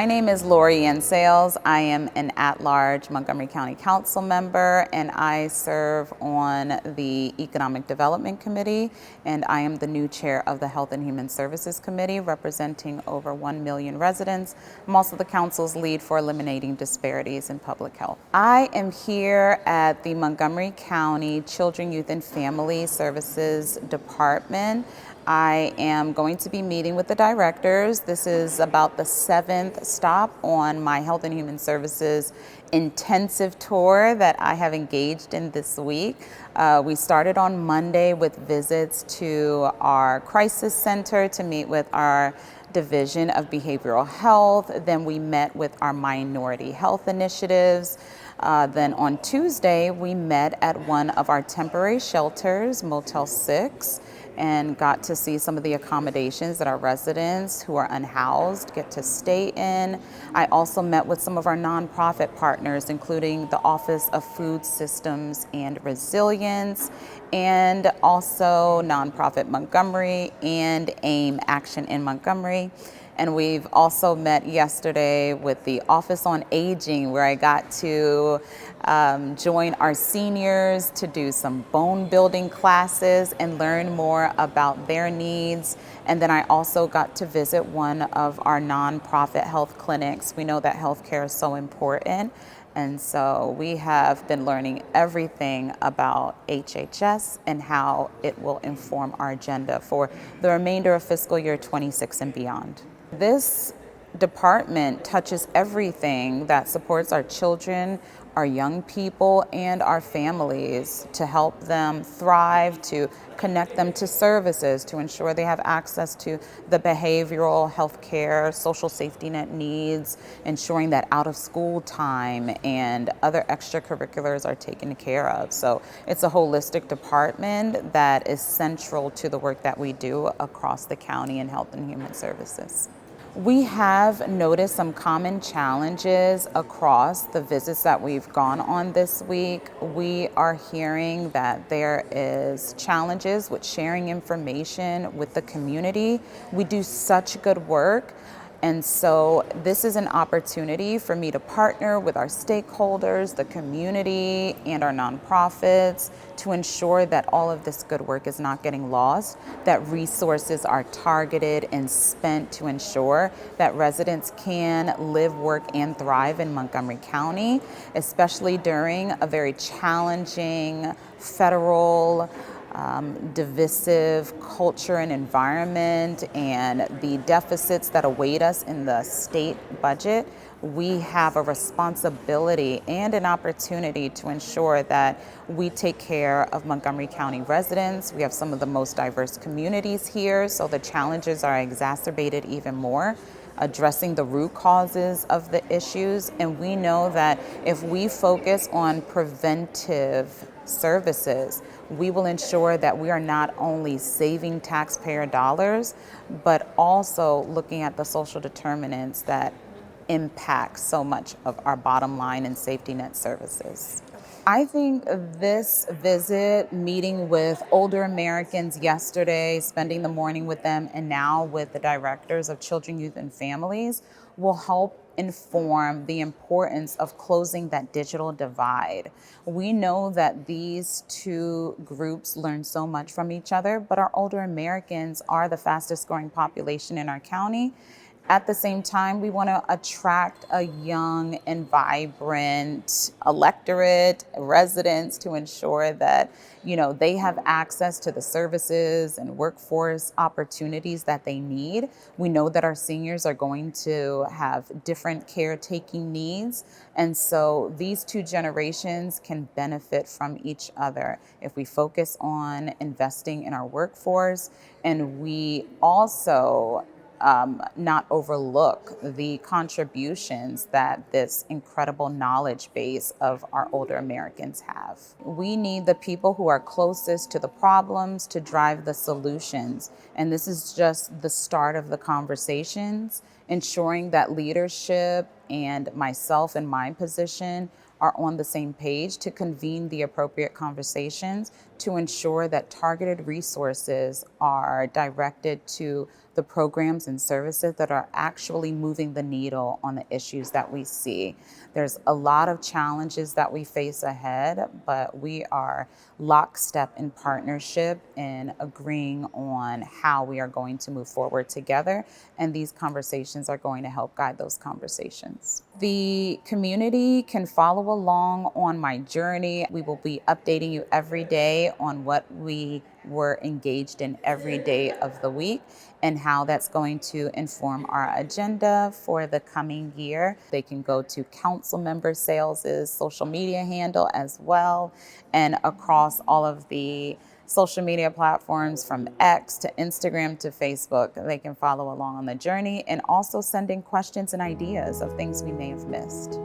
My name is Laurie-Anne Sayles. I am an at-large Montgomery County Council member, and I serve on the Economic Development Committee, and I am the new chair of the Health and Human Services Committee, representing over 1 million residents. I'm also the council's lead for eliminating disparities in public health. I am here at the Montgomery County Children, Youth, and Family Services Department. I am going to be meeting with the directors. This is about the 7th stop on my Health and Human Services intensive tour that I have engaged in this week. We started on Monday with visits to our crisis center to meet with our Division of Behavioral Health. Then we met with our minority health initiatives. Then on Tuesday, we met at one of our temporary shelters, Motel 6, and got to see some of the accommodations that our residents who are unhoused get to stay in. I also met with some of our nonprofit partners, including the Office of Food Systems and Resilience, and also Nonprofit Montgomery and AIM Action in Montgomery. And we've also met yesterday with the Office on Aging, where I got to join our seniors to do some bone building classes and learn more about their needs. And then I also got to visit one of our nonprofit health clinics. We know that healthcare is so important. And so we have been learning everything about HHS and how it will inform our agenda for the remainder of fiscal year 26 and beyond. This department touches everything that supports our children, our young people, and our families to help them thrive, to connect them to services, to ensure they have access to the behavioral health care, social safety net needs, ensuring that out of school time and other extracurriculars are taken care of. So it's a holistic department that is central to the work that we do across the county in Health and Human Services. We have noticed some common challenges across the visits that we've gone on this week. We are hearing that there is challenges with sharing information with the community. We do such good work. And so this is an opportunity for me to partner with our stakeholders, the community, and our nonprofits to ensure that all of this good work is not getting lost, that resources are targeted and spent to ensure that residents can live, work, and thrive in Montgomery County, especially during a very challenging federal divisive culture and environment and the deficits that await us in the state budget. We have a responsibility and an opportunity to ensure that we take care of Montgomery County residents. We have some of the most diverse communities here, so the challenges are exacerbated even more, addressing the root causes of the issues. And we know that if we focus on preventive services, we will ensure that we are not only saving taxpayer dollars, but also looking at the social determinants that impact so much of our bottom line and safety net services. I think this visit, meeting with older Americans yesterday, spending the morning with them, and now with the directors of Children, Youth, and Families, will help inform the importance of closing that digital divide. We know that these two groups learn so much from each other, but our older Americans are the fastest growing population in our county. At the same time, we want to attract a young and vibrant electorate, residents, to ensure that, they have access to the services and workforce opportunities that they need. We know that our seniors are going to have different caretaking needs. And so these two generations can benefit from each other if we focus on investing in our workforce, and we also not overlook the contributions that this incredible knowledge base of our older Americans have. We need the people who are closest to the problems to drive the solutions. And this is just the start of the conversations, ensuring that leadership and myself in my position are on the same page to convene the appropriate conversations to ensure that targeted resources are directed to the programs and services that are actually moving the needle on the issues that we see. There's a lot of challenges that we face ahead, but we are lockstep in partnership in agreeing on how we are going to move forward together, and these conversations are going to help guide those conversations. The community can follow along on my journey. We will be updating you every day on what we were engaged in every day of the week and how that's going to inform our agenda for the coming year. They can go to Councilmember Sayles' social media handle as well, and across all of the social media platforms from X to Instagram to Facebook. They can follow along on the journey and also send in questions and ideas of things we may have missed.